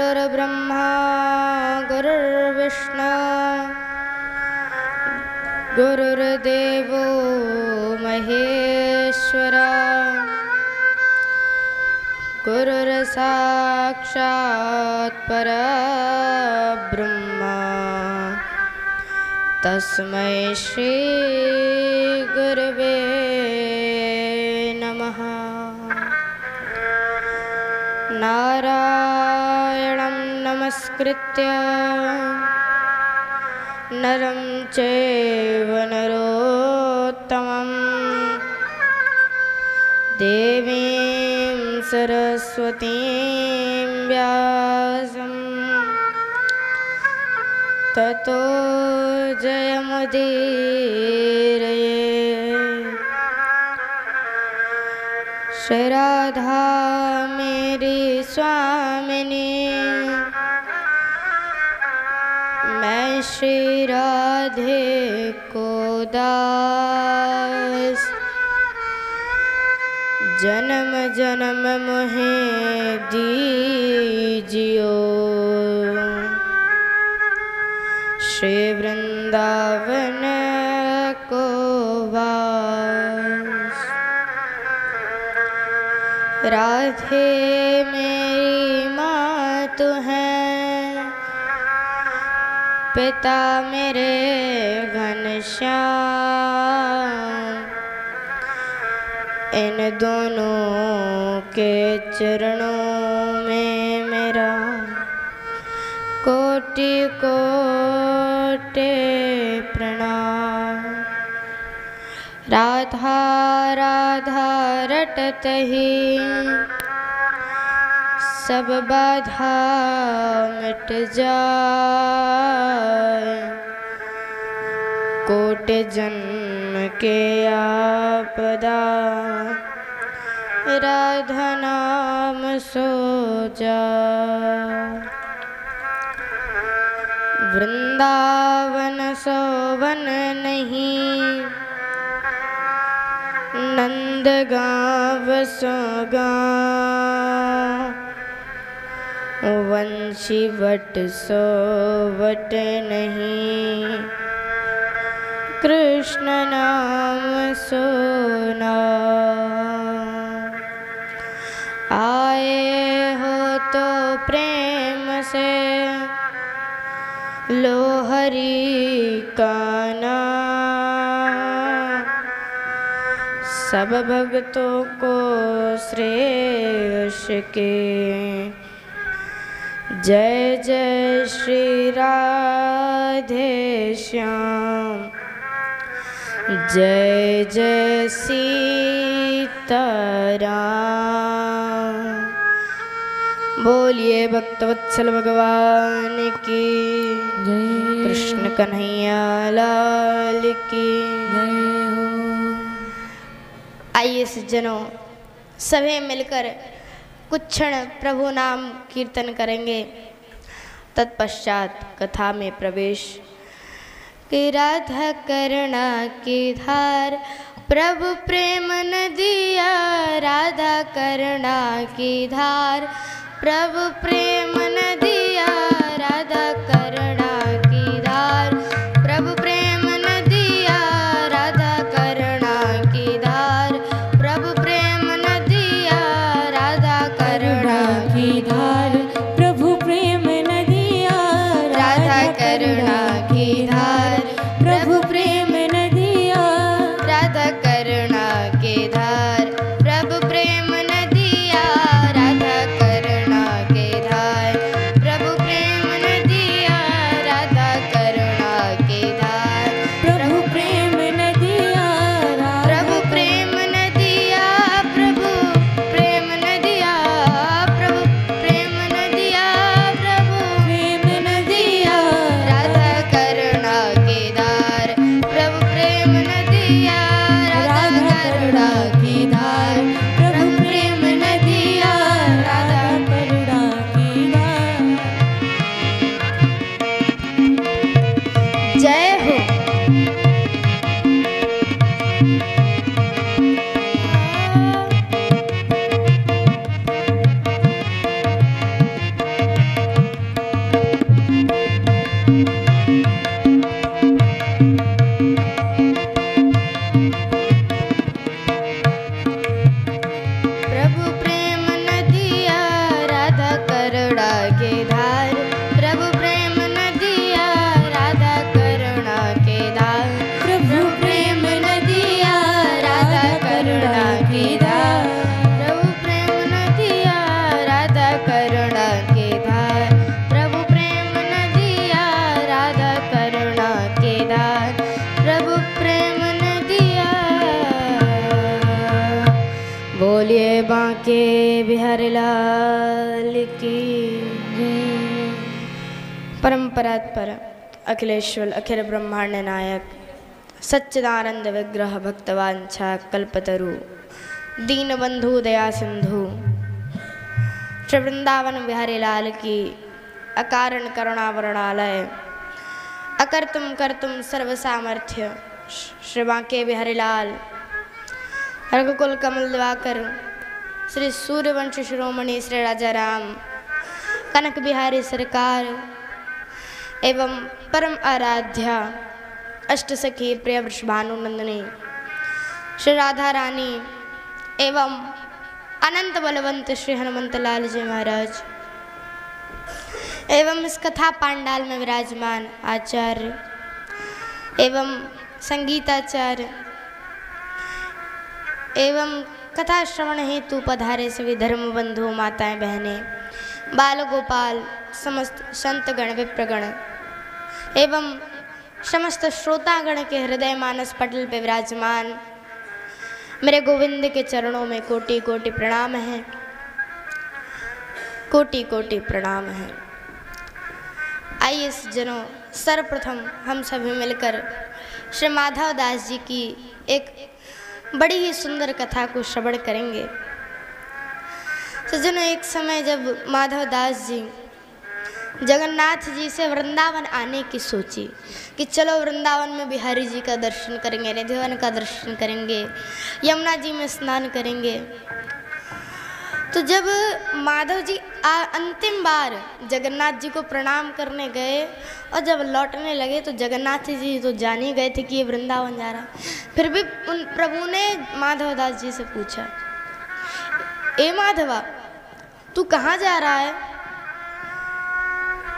गुरुर्ब्रह्मा गुरुर्विष्णु गुरुर्देवो महेश्वरा गुरुर्साक्षात् परब्रह्म तस्मै श्री गुरवे नमः। नारायणं नमस्कृत्य नरं चैव नरोत्तमं देवीं सरस्वतीं व्यासं ततो जयमुदीरये। श्री राधा मेरी स्वामिनी, मैं श्री राधे को दास, जन्म जन्म मोहे दीजियो श्री वृंदावन को वास। राधे मेरी माँ तू है, पिता मेरे घनश्याम, इन दोनों के चरणों में मेरा कोटि कोटि प्रणाम। राधा राधा रटत ही सब बाधा मिट जाए, कोटि जन्म के आपदा राधा नाम सो जाए। वृंदावन सोवन नहीं, नंदगांव सो गाँव, वंशी वट सो वट नहीं, कृष्ण नाम सो नाम। आए हो तो प्रेम से लो हरि का नाम, सब भक्तों को श्रेयस के जय जय श्री राधे श्याम, जय जय सीताराम। बोलिए भक्तवत्सल भगवान की जय, कृष्ण कन्हैया लाल की जय हो। आइए सज्जनों, सभी मिलकर कुछ क्षण प्रभु नाम कीर्तन करेंगे, तत्पश्चात कथा में प्रवेश। कि राधा करुणा की धार प्रभु प्रेम नदिया, राधा करुणा की धार प्रभु प्रेम नदिया, राधा करुणा की धार प्रभु प्रेम नदिया, राधा करुणा की धार प्रभु प्रेम नदिया, राधा करुणा की धार प्रभु प्रेम नदिया, राधा करुणा की धार प्रभु प्रेम नदिया, राधा करुणा की धार प्रभु प्रेम नदिया, राधा करुणा की धार के बिहारी लाल की परम्परात्पर अखिलेश्वर अखिल ब्रह्मांड नायक सच्चिदानंद विग्रह भक्तवांछा कल्पतरु दीनबंधु दया सिंधु श्री वृंदावन बिहारी लाल की अकारण करुणावरणालय अकर्तुम कर्तुम सर्व सामर्थ्य श्री बांके बिहारी लाल रघुकुल कमल दिवाकर श्री सूर्यवंश शिरोमणि श्री राजा राम कनक बिहारी सरकार एवं परम आराध्या अष्टसखी प्रिय वृषभानुनंदिनी श्री राधा रानी एवं अनंत बलवंत श्री हनुमंत लाल जी महाराज एवं इस कथा पांडाल में विराजमान आचार्य एवं संगीताचार्य एवं कथा श्रवण हेतु पधारे सभी धर्म बंधु माताएं बहनें बाल गोपाल समस्त संतगण विप्रगण एवं समस्त श्रोतागण के हृदय मानस पटल पे विराजमान मेरे गोविंद के चरणों में कोटि कोटि प्रणाम है, कोटि कोटि प्रणाम है। आइए जनों, सर्वप्रथम हम सभी मिलकर श्री माधव दास जी की एक बड़ी ही सुंदर कथा को श्रवण करेंगे। तो जनों, एक समय जब माधव दास जी जगन्नाथ जी से वृंदावन आने की सोची कि चलो वृंदावन में बिहारी जी का दर्शन करेंगे, निधिवन का दर्शन करेंगे, यमुना जी में स्नान करेंगे। तो जब माधव जी अंतिम बार जगन्नाथ जी को प्रणाम करने गए और जब लौटने लगे तो जगन्नाथ जी तो जान ही गए थे कि ये वृंदावन जा रहा है। फिर भी उन प्रभु ने माधव दास जी से पूछा, ए माधवा, तू कहाँ जा रहा है?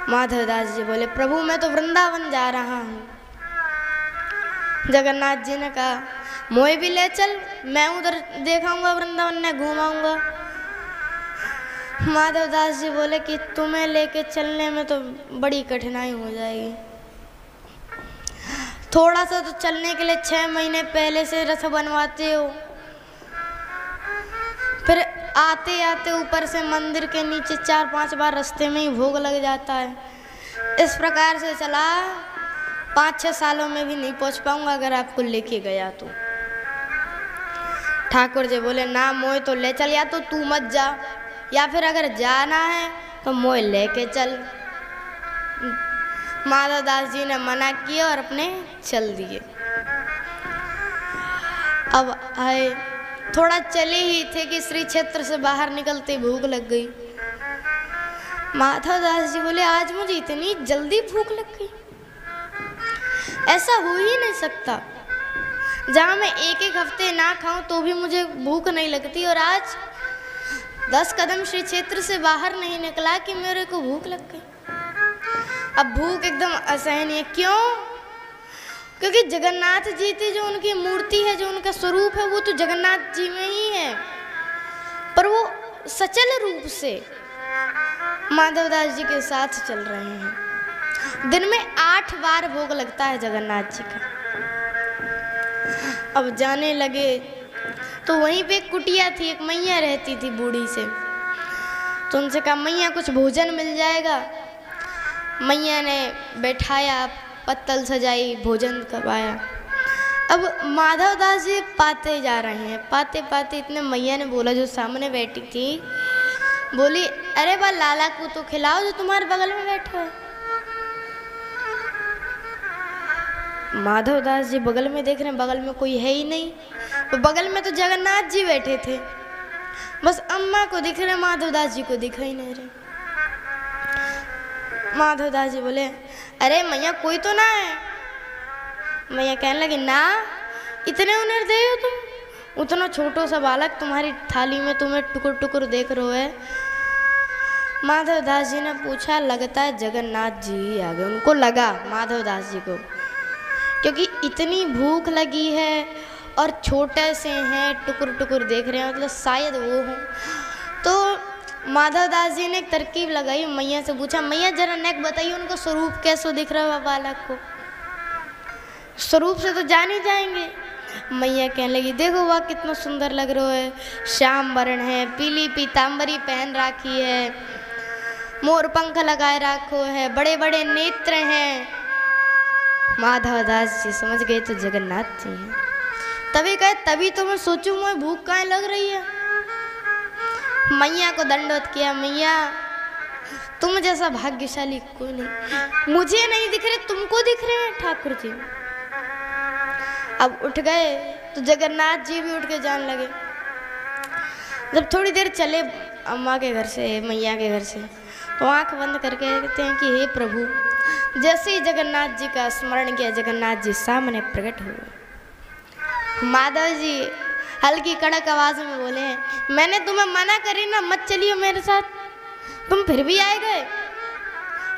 माधव दास जी बोले, प्रभु मैं तो वृंदावन जा रहा हूँ। जगन्नाथ जी ने कहा, मोए भी ले चल, मैं उधर देखाऊंगा, वृंदावन में घुमाऊंगा। माधव दास जी बोले कि तुम्हें लेके चलने में तो बड़ी कठिनाई हो जाएगी। थोड़ा सा तो चलने के लिए 6 महीने पहले से रथ बनवाते हो, फिर आते आते ऊपर से मंदिर के नीचे 4-5 बार रास्ते में ही भोग लग जाता है। इस प्रकार से चला 5-6 सालों में भी नहीं पहुंच पाऊंगा अगर आपको लेके गया तो। ठाकुर जी बोले, ना मोए तो ले चल, या तो तू मत जा, या फिर अगर जाना है तो मोए लेके चल। माधव दास जी ने मना किया और अपने चल दिए। अब आए, थोड़ा चले ही थे कि श्री क्षेत्र से बाहर निकलते भूख लग गई। माधव दास जी बोले, आज मुझे इतनी जल्दी भूख लग गई, ऐसा हो ही नहीं सकता। जहाँ मैं 1-1 हफ्ते ना खाऊं तो भी मुझे भूख नहीं लगती, और आज 10 कदम श्री क्षेत्र से बाहर नहीं निकला कि मेरे को भूख लग गई। अब भूख एकदम असहनीय। क्यों? क्योंकि जगन्नाथ जी थी, जो उनकी मूर्ति है, जो उनका स्वरूप है, वो तो जगन्नाथ जी में ही है, पर वो सचल रूप से माधव दास जी के साथ चल रहे हैं। दिन में 8 बार भोग लगता है जगन्नाथ जी का। अब जाने लगे तो वहीं पे एक कुटिया थी, एक मैया रहती थी बूढ़ी से। तो उनसे कहा, मैया कुछ भोजन मिल जाएगा? मैया ने बैठाया, पत्तल सजाई, भोजन करवाया। अब माधव दास जी पाते जा रहे हैं, पाते पाते इतने मैया ने बोला, जो सामने बैठी थी, बोली, अरे बा लाला को तो खिलाओ जो तुम्हारे बगल में बैठा है। माधव दास जी बगल में देख रहे हैं, बगल में कोई है ही नहीं। तो बगल में तो जगन्नाथ जी बैठे थे, बस अम्मा को दिख रहे, माधव दास जी को दिख ही नहीं रहे। माधव दास जी बोले, अरे मैया कोई तो ना है? मैया कहने लगी, ना, इतने उन्हें दे हो तुम? उतना छोटो सा बालक तुम्हारी थाली में तुम्हें टुकुर टुकुर देख रहे है। माधव दास जी ने पूछा, लगता है जगन्नाथ जी आ गए। उनको लगा, माधव दास जी को, क्योंकि इतनी भूख लगी है और छोटे से हैं, टुकुर टुकुर देख रहे हैं, मतलब शायद वो हो। तो माधव दास जी ने एक तरकीब लगाई, मैया से पूछा, मैया जरा नेक बताइए, उनका स्वरूप कैसे दिख रहा है बालक को? स्वरूप से तो जान ही जाएंगे। मैया कहने लगी, देखो वाह कितना सुंदर लग रहा है, श्याम वर्ण है, पीली पीताम्बरी पहन राखी है, मोर पंख लगाए राखो है, बड़े बड़े नेत्र हैं। माधव दास जी समझ गए तो जगन्नाथ जी हैं। तभी कहे, तभी तो मैं सोचूं मुझे भूख काहे लग रही है। मैया को दंडवत किया, मैया तुम जैसा भाग्यशाली कोई नहीं, मुझे नहीं दिख रहे तुमको दिख रहे हैं ठाकुर जी। अब उठ गए तो जगन्नाथ जी भी उठ के जाने लगे। जब थोड़ी देर चले अम्मा के घर से, मैया के घर से, तो आंख बंद करके कहते हैं कि हे प्रभु, जैसे ही जगन्नाथ जी का स्मरण किया, जगन्नाथ जी सामने प्रकट हुए। माधव जी हल्की कड़क आवाज में बोले हैं, मैंने तुम्हें मना करी ना मत चलियो मेरे साथ, तुम फिर भी आए गए।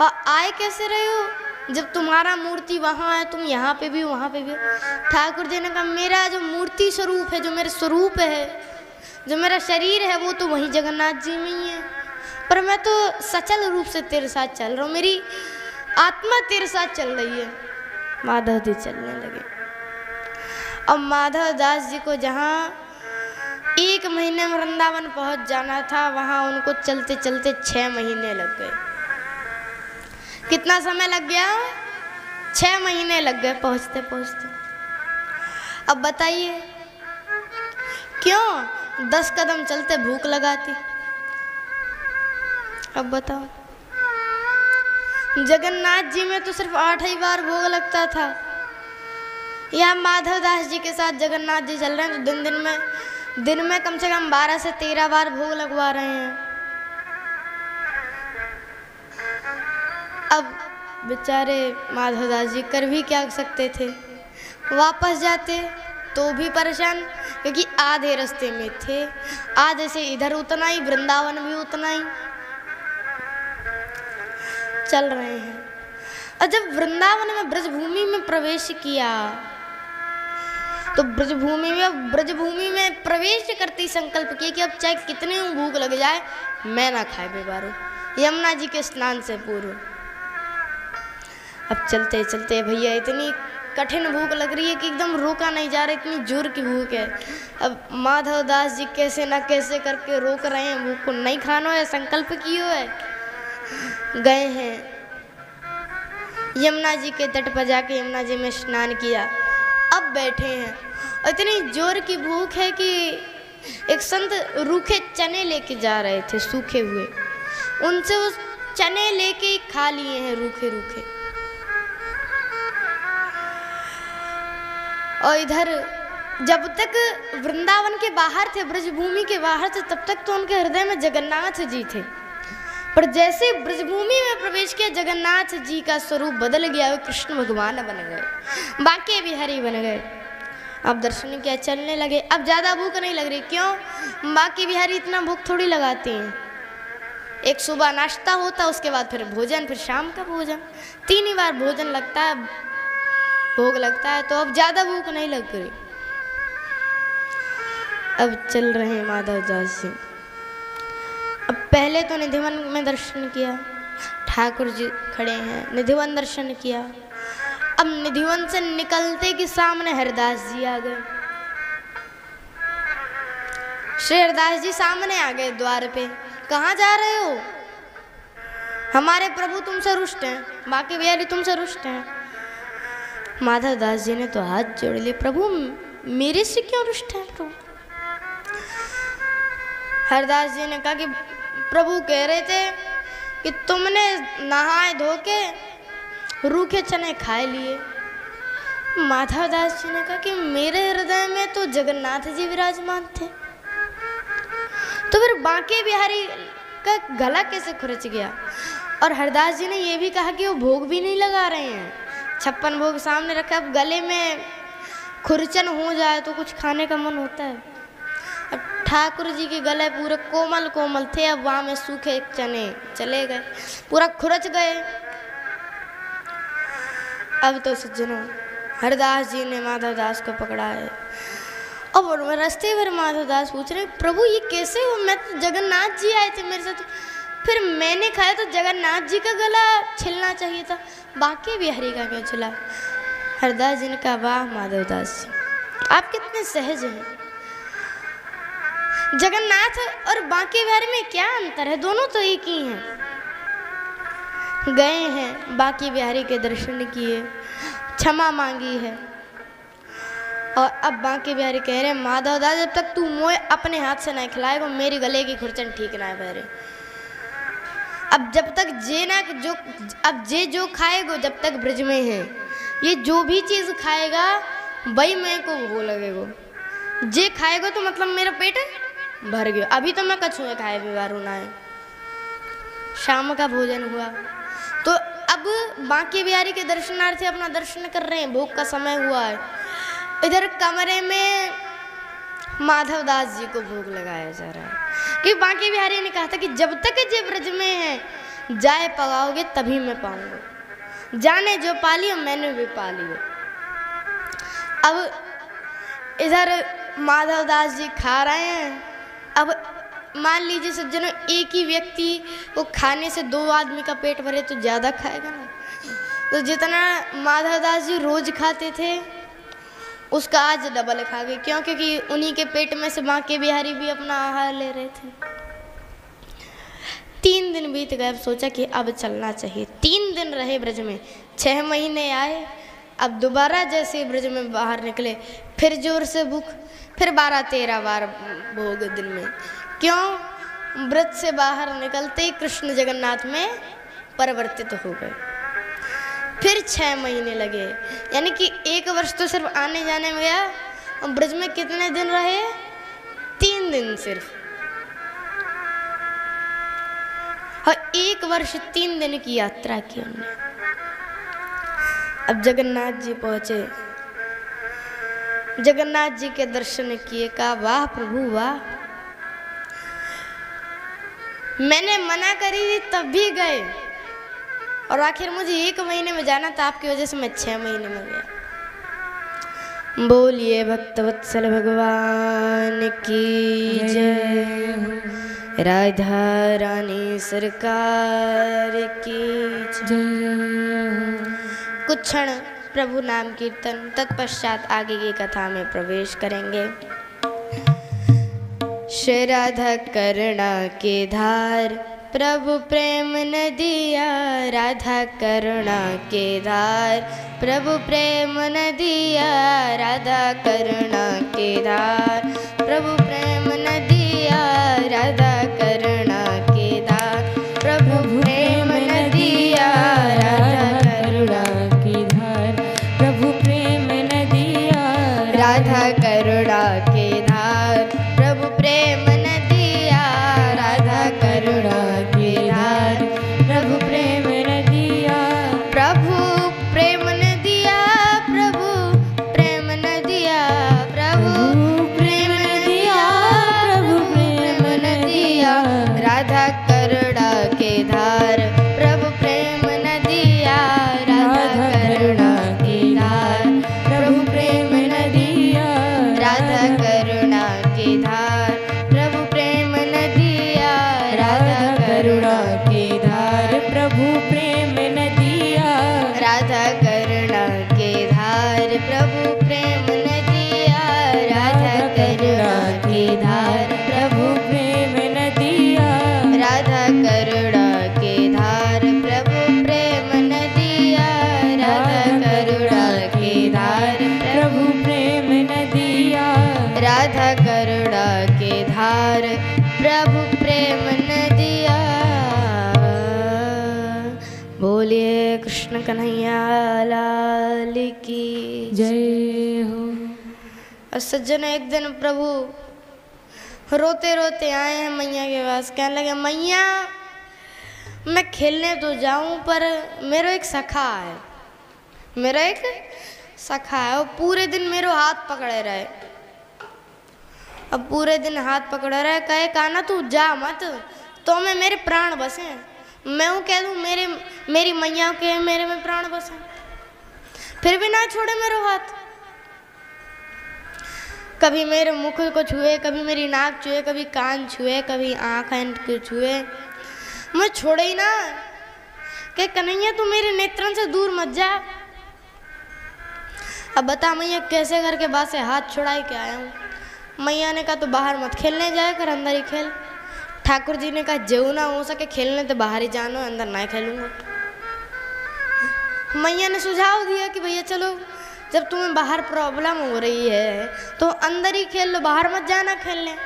और आए कैसे रहे हो जब तुम्हारा मूर्ति वहाँ है, तुम यहाँ पे भी वहाँ पे भी। ठाकुर जी ने कहा, मेरा जो मूर्ति स्वरूप है, जो मेरा स्वरूप है, जो मेरा शरीर है, वो तो वहीं जगन्नाथ जी में ही है, पर मैं तो सचल रूप से तेरे साथ चल रहा हूँ, मेरी आत्मा तेरे साथ चल रही है। माधव जी चलने लगे। अब माधव दास जी को जहाँ 1 महीने में वृंदावन पहुंच जाना था, वहां उनको चलते चलते 6 महीने लग गए। कितना समय लग गया? 6 महीने लग गए पहुंचते पहुंचते। अब बताइए क्यों 10 कदम चलते भूख लगाती? अब बताओ, जगन्नाथ जी में तो सिर्फ 8 ही बार भोग लगता था, या माधव दास जी के साथ जगन्नाथ जी चल रहे हैं तो दिन में कम से कम 12 से 13 बार भोग लगवा रहे हैं। अब बेचारे माधव दास जी कर भी क्या सकते थे, वापस जाते तो भी परेशान, क्योंकि आधे रास्ते में थे, आधे से इधर उतना ही, वृंदावन भी उतना ही चल रहे हैं। और जब वृंदावन में ब्रजभूमि में प्रवेश किया तो ब्रजभूमि में प्रवेश करते ही संकल्प किया कि अब चाहे कितने भूख लग जाए मैं ना खाए बेबारो, यमुना जी के स्नान से पूर्व। अब चलते चलते भैया इतनी कठिन भूख लग रही है कि एकदम रोका नहीं जा रहा, इतनी जोर की भूख है। अब माधव दास जी कैसे ना कैसे करके रोक रहे हैं, भूख को नहीं खाना है, संकल्प किए है। गए हैं यमुना जी के तट पर, जाके यमुना जी में स्नान किया। अब बैठे हैं और इतनी जोर की भूख है कि एक संत रूखे चने लेके जा रहे थे, सूखे हुए, उनसे उस चने लेके खा लिए हैं रूखे रूखे। और इधर जब तक वृंदावन के बाहर थे, ब्रजभूमि के बाहर थे, तब तक तो उनके हृदय में जगन्नाथ जी थे, पर जैसे ब्रजभूमि में प्रवेश किया जगन्नाथ जी का स्वरूप बदल गया, वे कृष्ण भगवान बन गए, बांके बिहारी बन गए। अब दर्शन किया, चलने लगे। अब ज़्यादा भूख नहीं लग रही, क्यों? बांके बिहारी इतना भूख थोड़ी लगाते हैं। एक सुबह नाश्ता होता, उसके बाद फिर भोजन, फिर शाम का भोजन, 3 ही बार भोजन लगता है, भोग लगता है, तो अब ज़्यादा भूख नहीं लग रही। अब चल रहे हैं माधव दास जी। अब पहले तो निधिवन में दर्शन किया, ठाकुर जी खड़े हैं, निधिवन दर्शन किया। अब निधिवन से निकलते कि सामने हरदास जी आ गए। श्री हरदास जी सामने आ गए द्वार पे। कहाँ जा रहे हो? हमारे प्रभु तुमसे रुष्ट हैं, बांके बिहारी तुमसे रुष्ट हैं। माधव दास जी ने तो हाथ जोड़ लिए, प्रभु मेरे से क्यों रुष्ट हैं प्रभु? हरदास जी ने कहा कि प्रभु कह रहे थे कि तुमने नहाए धो के रूखे चने खाए लिए। माधव दास जी ने कहा कि मेरे हृदय में तो जगन्नाथ जी विराजमान थे, तो फिर बांके बिहारी का गला कैसे खुरच गया? और हरदास जी ने यह भी कहा कि वो भोग भी नहीं लगा रहे हैं, 56 भोग सामने रखा, अब गले में खुरचन हो जाए तो कुछ खाने का मन होता है। अब ठाकुर जी के गले पूरे कोमल कोमल थे, अब वहाँ में सूखे चने चले गए, पूरा खुरच गए। अब तो सज्जनों हरदास जी ने माधव दास को पकड़ा है। अब रास्ते भर माधव दास पूछ रहे, प्रभु ये कैसे हो? मैं तो जगन्नाथ जी आए थे मेरे साथ, फिर मैंने खाया तो जगन्नाथ जी का गला छिलना चाहिए था, बांके बिहारी का क्यों छिला? हरदास जी ने कहा, वाह माधव दास जी, आप कितने सहज हैं। जगन्नाथ और बांके बिहारी में क्या अंतर है, दोनों तो एक ही हैं। गए हैं, बांके बिहारी के दर्शन किए, क्षमा मांगी है, और अब बांके बिहारी कह रहे हैं माधव दास जब तक तू मोए अपने हाथ से नहीं खिलाएगा मेरी गले की खुरचन ठीक ना है। अब जब तक जे ना जो अब जे खाएगा जब तक ब्रज में है, ये जो भी चीज़ खाएगा वही मेरे को वो लगेगा। जे खाएगा तो मतलब मेरा पेट भर गया। अभी तो मैं कछुए खाए बीमार होना है। शाम का भोजन हुआ तो अब बांके बिहारी के दर्शनार्थी अपना दर्शन कर रहे हैं, भोग का समय हुआ है। इधर कमरे में माधव दास जी को भोग लगाया जा रहा है कि बांके बिहारी ने कहा था कि जब तक जे ब्रज में है जाए पगाओगे तभी मैं पाऊंगा, जाने जो पा लियो मैंने भी पा लियो। अब इधर माधव दास जी खा रहे हैं। अब मान लीजिए सज्जनों एक ही व्यक्ति को खाने से 2 आदमी का पेट भरे तो ज़्यादा खाएगा ना, तो जितना माधव दास जी रोज खाते थे उसका आज डबल खा गए। क्यों? क्योंकि उन्हीं के पेट में से बांके बिहारी भी अपना आहार ले रहे थे। 3 दिन बीत गए, अब सोचा कि अब चलना चाहिए। 3 दिन रहे ब्रज में, 6 महीने आए। अब दोबारा जैसे ब्रज में बाहर निकले फिर जोर से भूख, फिर 12-13 बार भोग दिन में। क्यों? ब्रज से बाहर निकलते ही कृष्ण जगन्नाथ में परिवर्तित हो गए। फिर 6 महीने लगे, यानी कि 1 वर्ष तो सिर्फ आने जाने में गया। और ब्रज में कितने दिन रहे? 3 दिन सिर्फ। और 1 वर्ष 3 दिन की यात्रा की उन्होंने। अब जगन्नाथ जी पहुंचे, जगन्नाथ जी के दर्शन किए, कहा वाह प्रभु वाह, मैंने मना करी थी तब भी गए, और आखिर मुझे 1 महीने में जाना था, आपकी वजह से मैं 6 महीने में गया। बोलिए भक्तवत्सल भगवान की जय, राधा रानी सरकार की जय। कुछ क्षण प्रभु नाम कीर्तन, तत्पश्चात आगे की कथा में प्रवेश करेंगे। श्री राधा करुणा के धार प्रभु प्रेम नदिया, राधा करुणा के धार प्रभु प्रेम नदिया, राधा करुणा के धार प्रभु प्रेम नदिया, राधा करुणा के धार प्रभु प्रेम नदिया, राधा करुणा की धार प्रभु प्रेम नदिया, राधा करुणा के धार प्रभु प्रेम नदिया, राधा करुणा की धार प्रभु प्रेम नदिया, प्रभु प्रेम नदिया, प्रभु प्रेम नदिया, प्रभु प्रेम नदिया, प्रभु प्रेम नदिया, राधा करुणा के धार प्रभु प्रेम नदिया, राधा करुणा की धार प्रभु प्रेम नदिया, राधा करुणा की धार प्रभु प्रेम नदिया, राधा करुणा की धार प्रभु प्रेम नदिया, राधा करुणा के धार प्रभु प्रेम नदिया, राधा करुणा की धार प्रभु प्रेम नदिया, राधा करुणा के धार प्रभु प्रेम नदिया, राधा करुणा के धार प्रभु प्रेम नदिया, राधा करुणा के धार प्रभु प्रेम नदिया। बोलिए कृष्ण कन्हैया लाल की जय हो। और सज्जन एक दिन प्रभु रोते रोते आए हैं मैया के पास, कहने लगे मैया मैं खेलने तो जाऊं पर मेरा एक सखा है, मेरा एक सखा है, वो पूरे दिन मेरे हाथ पकड़े रहे। अब पूरे दिन हाथ पकड़े रहे, कहे काना तू जा मत तो मैं मेरे प्राण बसे, मैं वो कह दूँ मेरी मैया के मेरे में प्राण बसे, फिर भी ना छोड़े मेरे हाथ। कभी मेरे मुख को छुए, कभी मेरी नाक छुए, कभी कान छुए, कभी आँख को छुए, मैं छोड़े ही ना। कि कन्हैया तू मेरे नेत्रों से दूर मत जा। अब बता मैया कैसे करके बात से हाथ छुड़ाई के आया हूँ। मैया ने कहा तो बाहर मत खेलने जाए कर, अंदर ही खेल। ठाकुर जी ने कहा जो ना हो सके खेलने तो बाहर ही जानो, अंदर ना खेलूंगा। मैया ने सुझाव दिया कि भैया चलो जब तुम्हें बाहर प्रॉब्लम हो रही है तो अंदर ही खेल लो, बाहर मत जाना खेलने।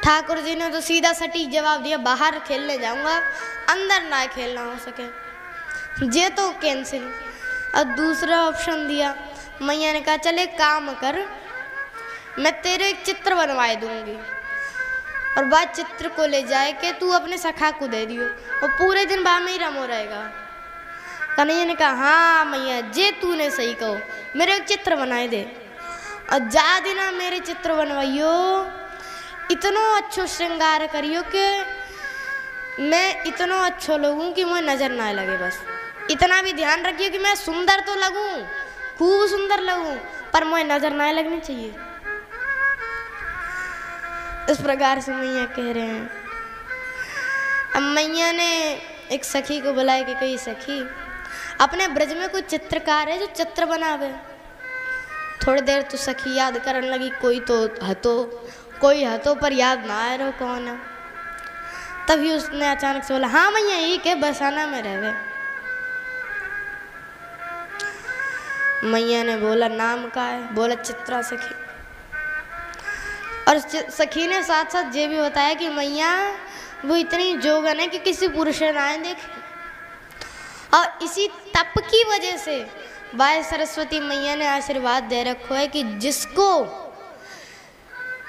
ठाकुर जी ने तो सीधा सटीक जवाब दिया बाहर खेलने जाऊंगा, अंदर ना खेलना हो सके। ये तो कैंसिल। और दूसरा ऑप्शन दिया, मैया ने कहा चल एक काम कर, मैं तेरे एक चित्र बनवाए दूंगी और बाद चित्र को ले जाए के तू अपने सखा को दे दियो और पूरे दिन बाहर में ही रमो रहेगा। कन्हैया ने कहा हाँ मैया जे तूने सही कहो, मेरे एक चित्र बनाए दे और जा देना मेरे चित्र बनवाइयो, इतना अच्छो श्रृंगार करियो कि मैं इतना अच्छो लगूं कि मुझे नजर ना लगे। बस इतना भी ध्यान रखिए कि मैं सुंदर तो लगूं, खूब सुंदर लगूं, पर मुझे नजर ना लगनी चाहिए। इस प्रकार से मैया कह रहे हैं। अब मैया ने एक सखी को बुलाया कि कही सखी अपने ब्रज में कोई चित्रकार है जो चित्र बनावे। थोड़ी देर तो सखी याद करने लगी, कोई हतो पर याद ना आ रहा कौन है। तभी उसने अचानक से बोला हाँ मैया यही के बरसाना में रहवे। मैया ने बोला नाम का है? बोला चित्रा सखी। और सखी ने साथ साथ ये भी बताया कि मैया वो इतनी जोगन है कि किसी पुरुष ने ना देखे। और इसी तप की वजह से बाय सरस्वती मैया ने आशीर्वाद दे रखो है कि जिसको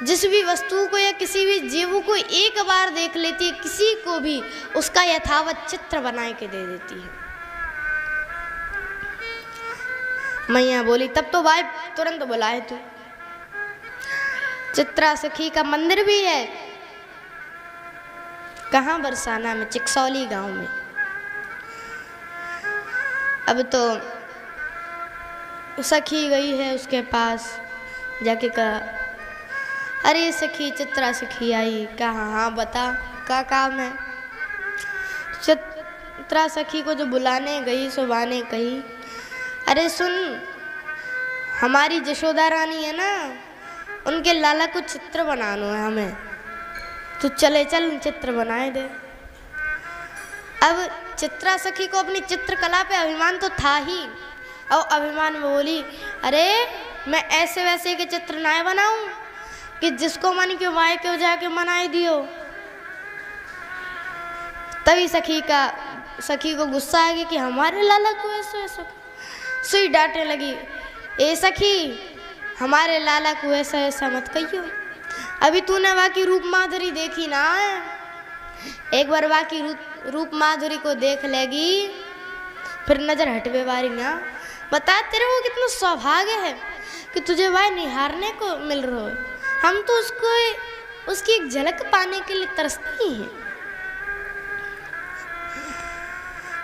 जिस भी वस्तु को या किसी भी जीव को एक बार देख लेती है, किसी को भी उसका यथावत चित्र बना के दे देती है। मैया बोली तब तो भाई तुरंत बुलाए तू। चित्रा सखी का मंदिर भी है। कहाँ? बरसाना में, चिकसौली गांव में। अब तो सखी गई है उसके पास, जाके कहा अरे सखी चित्रा सखी आई। कहा हाँ बता क्या काम है। चित्रा सखी को जो बुलाने गई सुबाने कही अरे सुन, हमारी जशोदा रानी है ना, उनके लाला को चित्र बनाना है हमें, तो चले चल चित्र बनाए दे। अब चित्रा सखी को अपनी चित्रकला पे अभिमान तो था ही, और अभिमान में बोली अरे मैं ऐसे वैसे के चित्र ना बनाऊं कि जिसको मन क्यों वाय क्यों जाके मनाई दियो। तभी सखी को गुस्सा आ गया कि हमारे लाला को ऐसे ऐसा। सुई डांटने लगी ए सखी हमारे लाला को ऐसा ऐसा मत कहियो, अभी तूने बाकी रूप माधुरी देखी ना है, एक बार बाकी रूप माधुरी को देख लेगी फिर नजर हटवे वाली ना। बता तेरे को कितना सौभाग्य है कि तुझे वह निहारने को मिल रहा है, हम तो उसकी एक झलक पाने के लिए तरसते ही हैं।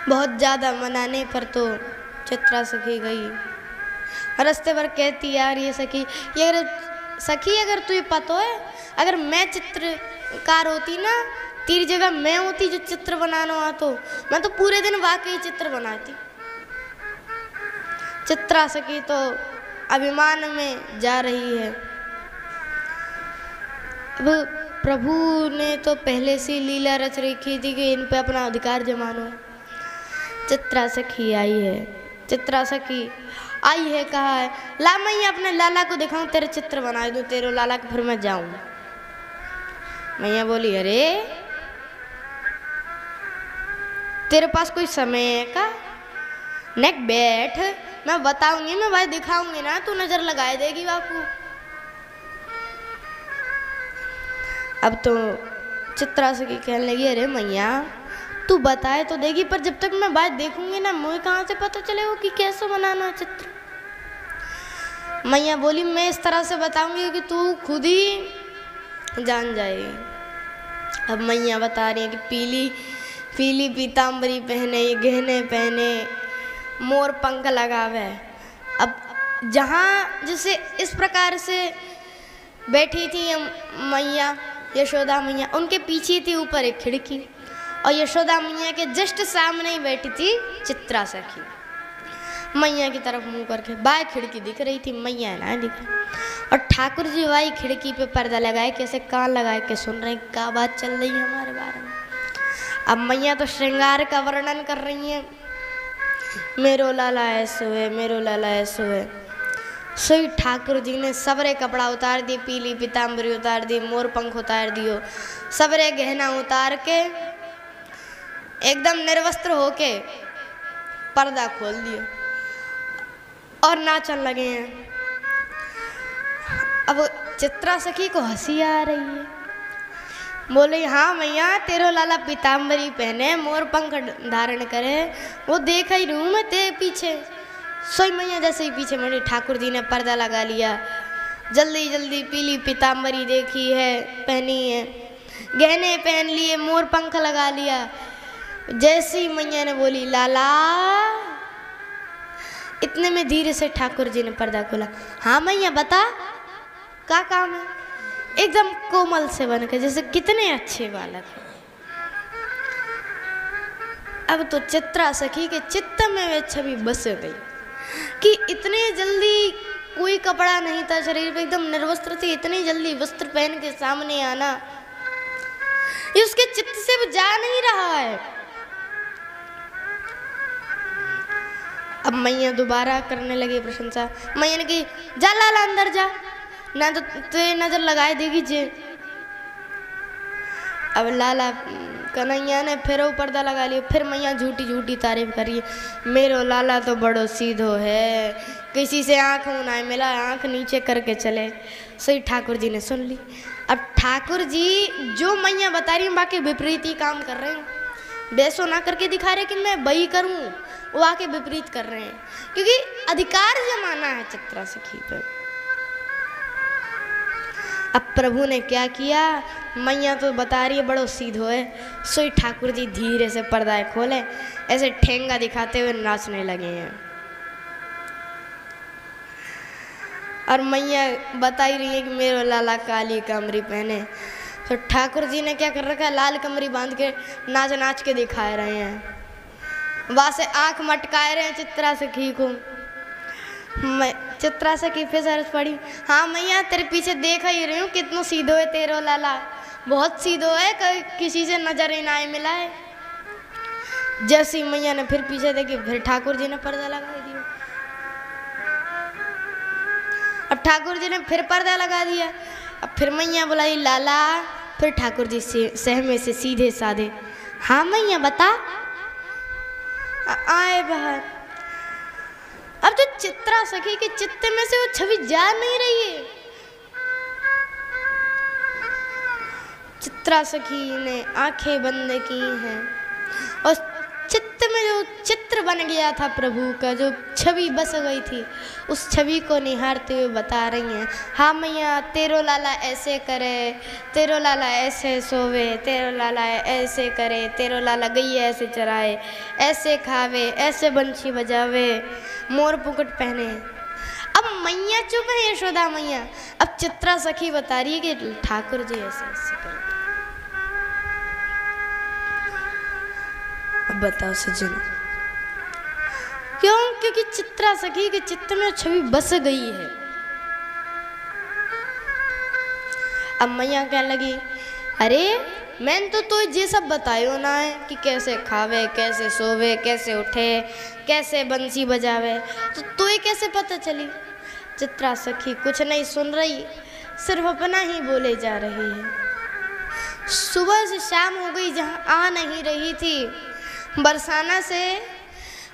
बहुत ज़्यादा मनाने पर तो चित्रा सखी गई। रास्ते पर कहती यार ये सखी अगर तुझे पता है, अगर मैं चित्रकार होती ना, तेरी जगह मैं होती जो चित्र बनाना हुआ, तो मैं तो पूरे दिन वाकई चित्र बनाती। चित्रा सखी तो अभिमान में जा रही है। अब प्रभु ने तो पहले से लीला रच रखी थी कि इन पे अपना अधिकार जमाना है। चित्रा सखी आई है। चित्रा सखी आई है, कहा है ला मैं अपने लाला को दिखाऊं, तेरे चित्र बना दूं तेरे लाला के, फिर मैं जाऊं। मैया बोली अरे तेरे पास कोई समय है का? नेक बैठ, मैं बताऊंगी, मैं भाई दिखाऊंगी ना, तू नजर लगाए देगी बापू। अब तो चित्रा सखी कहने लगी अरे मैया तू बताए तो देगी, पर जब तक मैं बात देखूंगी ना, मुझे कहाँ से पता चलेगा कि कैसे बनाना है चित्र। मैया बोली मैं इस तरह से बताऊंगी कि तू खुद ही जान जाएगी। अब मैया बता रही है कि पीली पीताम्बरी पहने, ये गहने पहने, मोर पंख लगावे। अब जहाँ जैसे इस प्रकार से बैठी थी मैया यशोदा मैया, उनके पीछे थी ऊपर एक खिड़की, और यशोदा मैया के जस्ट सामने ही बैठी थी चित्रा सखी। मैया की तरफ मुंह करके। बाय खिड़की दिख रही थी, मैया ना दिख रही। और ठाकुर जी भाई खिड़की पे पर्दा लगाए कैसे कान लगाए के सुन रहे हैं क्या बात चल रही है हमारे बारे में। अब मैया तो श्रृंगार का वर्णन कर रही हैं, मेरो लाला ऐसो है, मेरो लाला ऐसो है। सोई ठाकुर जी ने सबरे कपड़ा उतार दिए, पीली पीताम्बरी उतार दी, मोर पंख उतार दियो, सबरे गहना उतार के एकदम निर्वस्त्र होके पर्दा खोल दिया और नाचन लगे हैं। अब चित्रा सखी को हंसी आ रही है, बोले हाँ मैया तेरो लाला पीताम्बरी पहने, मोर पंख धारण करे, वो देख ही रहूं मैं तेरे पीछे। सोई मैया जैसे ही पीछे मेरे ठाकुर जी ने पर्दा लगा लिया, जल्दी जल्दी पीली पीताम्बरी देखी है, पहनी है, गहने पहन लिए, मोर पंख लगा लिया। जैसी मैया ने बोली लाला, इतने में धीरे से ठाकुर जी ने पर्दा खोला। हाँ मैया बता क्या काम है? एकदम कोमल से बन के जैसे कितने अच्छे बालक हैं। अब तो चित्रा सखी के चित्त में वे छवि बस गई कि इतने जल्दी कोई कपड़ा नहीं था शरीर पे, एकदम निर्वस्त्र थी, इतनी जल्दी वस्त्र पहन के सामने आना ये उसके चित्त से जा नहीं रहा है। अब मैया दोबारा करने लगी प्रशंसा। मैया ने कही जा लाला अंदर जा, ना तो तुझे नजर लगाए देगी जे। अब लाला कन्हैया ने फिर वो पर्दा लगा लिया। फिर मैया झूठी झूठी तारीफ करी, मेरो लाला तो बड़ो सीधो है, किसी से आंख उनाए मिला आंख नीचे करके चले। सही ठाकुर जी ने सुन ली। अब ठाकुर जी जो मैया बता रही हूँ बाकी विपरीत ही काम कर रहे हैं, वैसो ना करके दिखा रहे कि मैं वही करूँ, वो आके विपरीत कर रहे हैं, क्योंकि अधिकार जमाना है चित्रा सखी पे। अब प्रभु ने क्या किया, मैया तो बता रही है बड़ो सीधो है, सोई ठाकुर जी धीरे से पर्दा खोले, ऐसे ठेंगा दिखाते हुए नाचने लगे हैं। और मैया बता ही रही है कि मेरो लाला काली कमरी पहने, तो ठाकुर जी ने क्या कर रखा है, लाल कमरी बांध के नाच नाच के दिखा रहे हैं, वहां से आंख मटकाए रहे हैं चित्रा सखी को। मैं चित्रा सखी फिर सरस पड़ी, हाँ मैया तेरे पीछे देख ही रही हूँ कितना सीधो है तेरो लाला, बहुत सीधो है, किसी से नजर ही ना आए मिला है। जैसी मैया ने फिर पीछे देखी, फिर ठाकुर जी ने पर्दा लगा दिया। अब ठाकुर जी ने फिर पर्दा लगा दिया। अब फिर मैया बुलाई लाला, फिर ठाकुर जी से सहमे से सीधे साधे, हाँ मैया बता। आए बाहर। अब जो चित्रा सखी के चित्त में से वो छवि जा नहीं रही है। चित्रा सखी ने आंखें बंद की हैं और चित्त में जो चित्र बन गया था प्रभु का, जो छवि बस गई थी, उस छवि को निहारते हुए बता रही हैं, हाँ मैया तेरो लाला ऐसे करे, तेरो लाला ऐसे सोवे, तेरो लाला ऐसे करे, तेरो लाला गैया ऐसे चराए, ऐसे खावे, ऐसे बंशी बजावे, मोर मुकुट पहने। अब मैया चुप है यशोदा मैया। अब चित्रा सखी बता रही है कि ठाकुर जी ऐसे ऐसे करे। अब बताओ सज्जन क्यों? क्योंकि चित्रा सखी के चित्त में छवि बस गई है। अब मैया कहने लगी, अरे मैंने तो ये सब बतायो ना है कि कैसे खावे, कैसे सोवे, कैसे उठे, कैसे बंसी बजावे, तो तुझे कैसे पता चली? चित्रा सखी कुछ नहीं सुन रही, सिर्फ अपना ही बोले जा रही है। सुबह से शाम हो गई, जहाँ आ नहीं रही थी, बरसाना से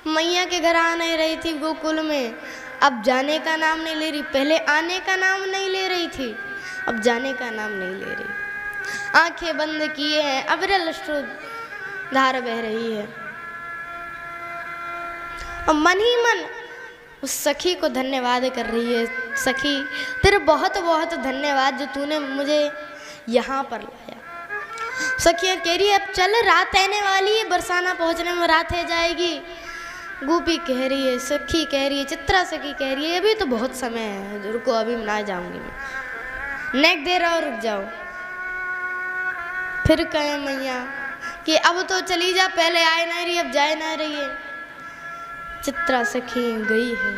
मैया के घर आ नहीं रही थी गोकुल में, अब जाने का नाम नहीं ले रही। पहले आने का नाम नहीं ले रही थी, अब जाने का नाम नहीं ले रही। आंखें बंद किए हैं, अविरल अश्रु धार बह रही है और मन ही मन उस सखी को धन्यवाद कर रही है। सखी तेरे बहुत बहुत धन्यवाद जो तूने मुझे यहाँ पर लाया। सखियाँ कह रही है अब चल, रात आने वाली है, बरसाना पहुँचने में रात है जाएगी। गोपी कह रही है, सखी कह रही है, चित्रा सखी कह रही है अभी तो बहुत समय है, रुको अभी ना जाऊंगी मैं, नेक देर और रुक जाओ। फिर कहे मैया कि अब तो चली जा, पहले आए नहीं रही अब जाए ना रही है। चित्रा सखी गई है।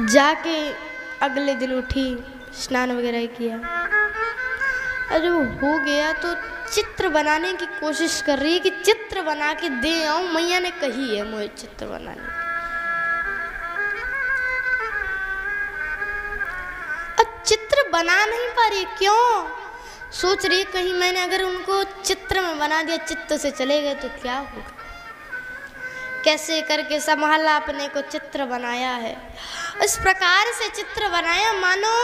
जाके अगले दिन उठी, स्नान वगैरह किया, और जब हो गया तो चित्र बनाने की कोशिश कर रही है कि चित्र बना के दे आऊं। मैया ने कही है मुझे चित्र बनाने, और चित्र बना नहीं पा रही। क्यों? सोच रही कहीं मैंने अगर उनको चित्र में बना दिया, चित्त से चले गए तो क्या होगा। कैसे करके संभाला अपने को, चित्र बनाया है। इस प्रकार से चित्र बनाया मानो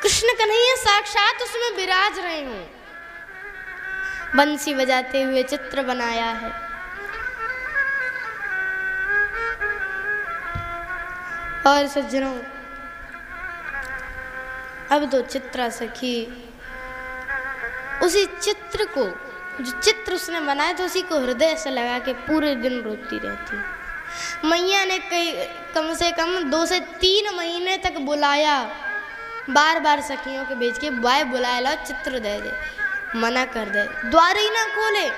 कृष्ण कन्हैया साक्षात उसमें विराज रहे हूं। बंसी बजाते हुए चित्र बनाया है। और सज्जनों, अब तो चित्रा सखी उसी चित्र को, जो चित्र उसने बनाया था, उसी को हृदय से लगा के पूरे दिन रोती रहती। मैया ने कम से कम 2 से 3 महीने तक बुलाया, बार बार सखियों के भेज के बाय बुलाया, ला चित्र दे दे, मना कर दे, द्वार ही ना खोले,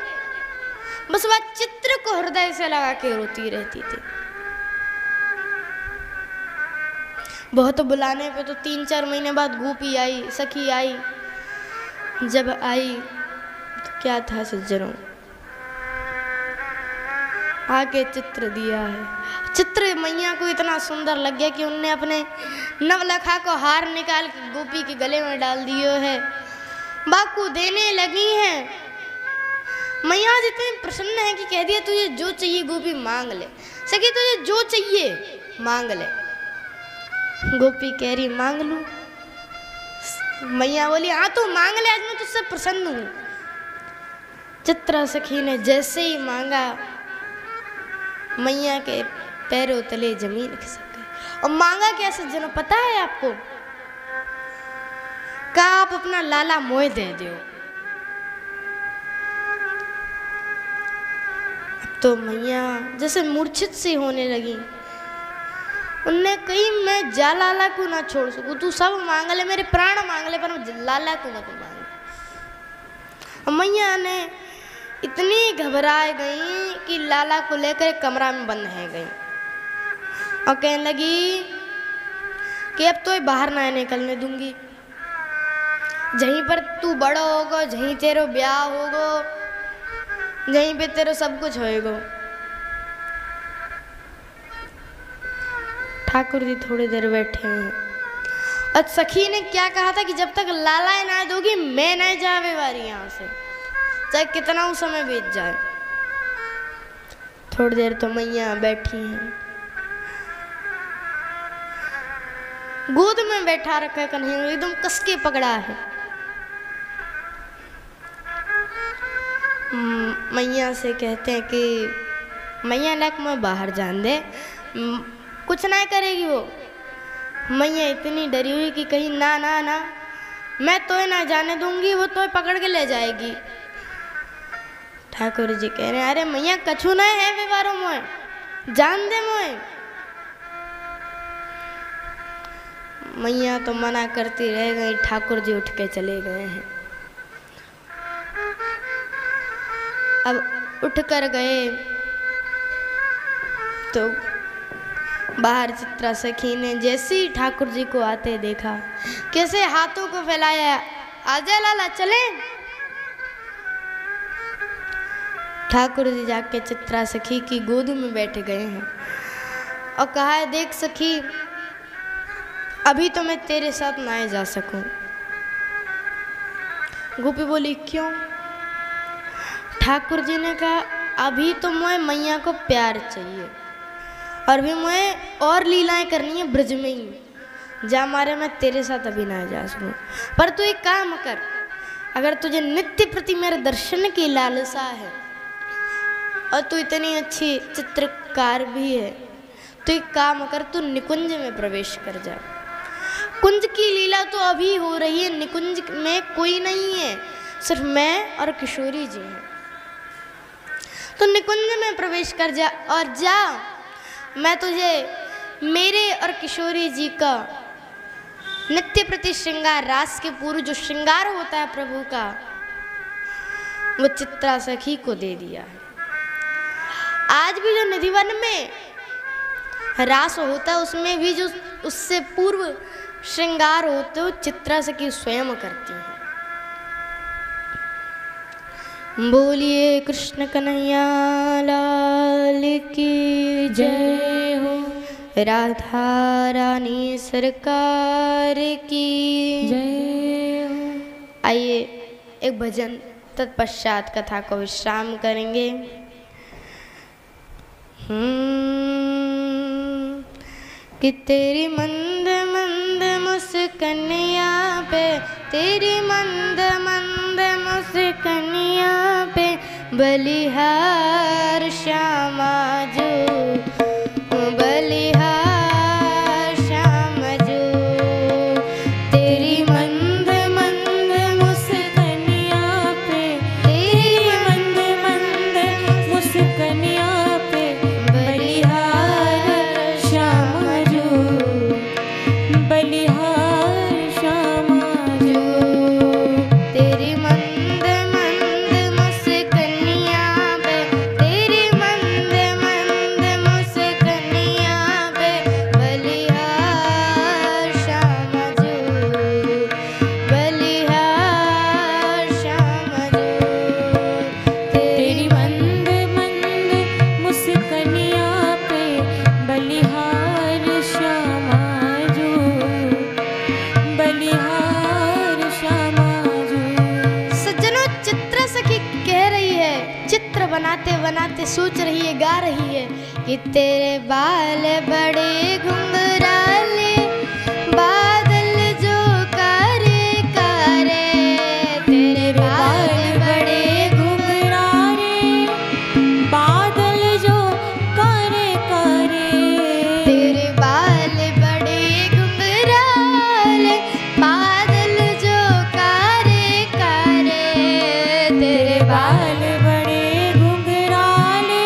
बस वह चित्र को हृदय से लगा के रोती रहती थी। बहुत बुलाने पे तो 3-4 महीने बाद गोपी आई, सखी आई। जब आई तो क्या था सज्जनों, आके चित्र दिया है। चित्र मैया को इतना सुंदर लग गया कि उनने अपने नवलखा को हार निकाल के गोपी के गले में डाल दियो है, बाकू देने लगी हैं। मैया आज इतनी प्रसन्न है कि कह दिया तुझे जो चाहिए गोपी मांग ले, सखी तुझे जो चाहिए मांग ले। गोपी कह रही मांग लूं। मैया बोली हाँ तो मांग ले, आज मैं तुझसे प्रसन्न हूं। चित्रा सखी ने जैसे ही मांगा, मैया के पैरों तले जमीन खिसक गई। और मांगा क्या सज्जनों पता है आपको? कहा आप अपना लाला मोह दे दो। अब तो मैया जैसे मूर्छित सी होने लगी। उनने कही मैं जा लाला को ना छोड़ सकूं, तू सब मांग ले, मेरे प्राण मांग ले, पर लाला को मत मांग। मैया ने इतनी घबरा गई कि लाला को लेकर कमरा में बंद है गई और कहने लगी कि अब तो बाहर ना निकलने दूंगी। जहीं पर तू बड़ा होगा, जहीं तेरा ब्याह होगा, जहीं पे तेरा सब कुछ होएगा। ठाकुर जी थोड़ी देर बैठे हैं और सखी ने क्या कहा था कि जब तक लाला ना दोगी मैं नहीं जावे वारी यहाँ से, चाहे कितना समय बीत जाए। थोड़ी देर तो मैया बैठी हैं, गोद में बैठा रखा है कन्हैया, एकदम कस के पकड़ा है। मैया से कहते हैं कि मैया लाख मैं बाहर जान दे, कुछ ना करेगी वो। मैया इतनी डरी हुई कि कहीं ना ना ना मैं तो ना जाने दूंगी, वो तो पकड़ के ले जाएगी। ठाकुर जी कह रहे हैं अरे मैया कछु ना है व्यवहारों मोए, जान दे मोए। मैया तो मना करती रह गई। ठाकुर जी उठ के चले गए हैं। अब उठ कर गए तो बाहर चित्रा सखी ने जैसे ही ठाकुर जी को आते देखा, कैसे हाथों को फैलाया, आजा लाला चले। ठाकुर जी जाके चित्रा सखी की गोद में बैठ गए हैं और कहा है देख सखी अभी तो मैं तेरे साथ ना जा सकूं। गोपी बोली क्यों? ठाकुर जी ने कहा अभी तो मुझे मैया को प्यार चाहिए और भी मुझे और लीलाएं करनी है ब्रज में ही, जा मारे मैं तेरे साथ अभी ना जा सकूं। पर तू एक काम कर, अगर तुझे नित्य प्रति मेरे दर्शन की लालसा है और तू इतनी अच्छी चित्रकार भी है, तो एक काम कर, तू निकुंज में प्रवेश कर जा। कुंज की लीला तो अभी हो रही है, निकुंज में कोई नहीं है, सिर्फ मैं और किशोरी जी हैं। तो निकुंज में प्रवेश कर जा और जा, मैं तुझे मेरे और किशोरी जी का नित्य प्रति श्रृंगार, रास के पूर्व जो श्रृंगार होता है प्रभु का, वो चित्रा सखी को दे दिया है। आज भी जो निधिवन में रास होता है उसमें भी जो उससे पूर्व श्रृंगार होते हो चित्रा सखी स्वयं करती हैं। बोलिए कृष्ण कन्हैया लाल की जय हो, राधा रानी सरकार की जय हो। आइए एक भजन तत्पश्चात कथा को विश्राम करेंगे। कि तेरी मंद मंद मुस्कनिया पे, तेरी मंद मंद मुस्कनिया पे बलिहार श्यामा जो, बलिहार श्यामा जो। तेरी मंद मंद मुस्कनिया पे, तेरी मंद मंद मुस्कनिया पे बलिहार श्यामा जो, बलिहार श्यामा जो। तेरी मंद मंद मुस्कनिया पे, तेरी मंद मंद मुस्कनिया पे बलिहार श्यामा जो, बलिहार श्यामा जो। तेरी मंद मंद मुस्कनिया पे बलिहार श्यामा जो, बलिहार श्यामा जो। सज्जनों, चित्र सखी कह रही है, चित्र बनाते बनाते सोच रही है, गा रही है कि तेरे बाल बड़े घुंघराले, बादल जो कारे कारे। तेरे बाल बड़े घुंघराले, बादल जो कारे कारे। तेरे बाल बड़े घुंघराले, बादल जो कारे कारे। तेरे बाल बड़े घुंघराले,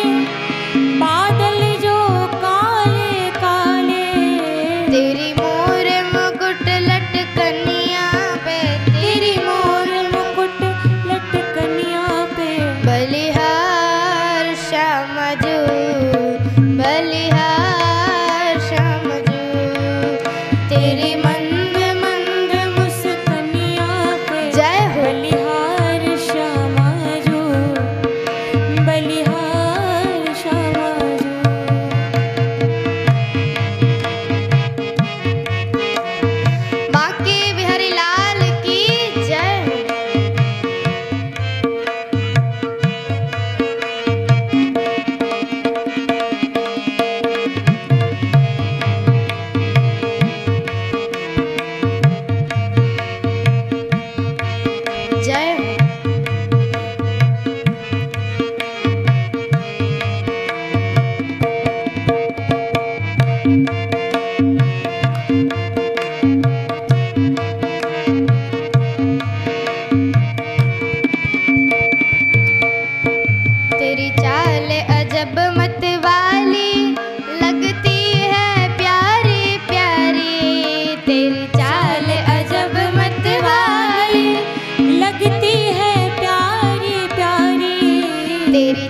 बादल जो काले काले। तेरी मोर मुकुट लटकनिया पे, तेरी मोर मुकुट लटकनिया पे बलिहार श्यामा जो, बलिहार श्यामा जो। तेरी मंद मंद मुस्कनिया पे जय हो, बलिहार श्यामा जो, बलिहार श्यामा जो। बांके बिहारी लाल की जय हो। जय हो। तेरी चाल अजब मत वाली, लगती है प्यारी प्यारी। तेरी चाल अजब मत वाली, लगती है प्यारी प्यारी। तेरी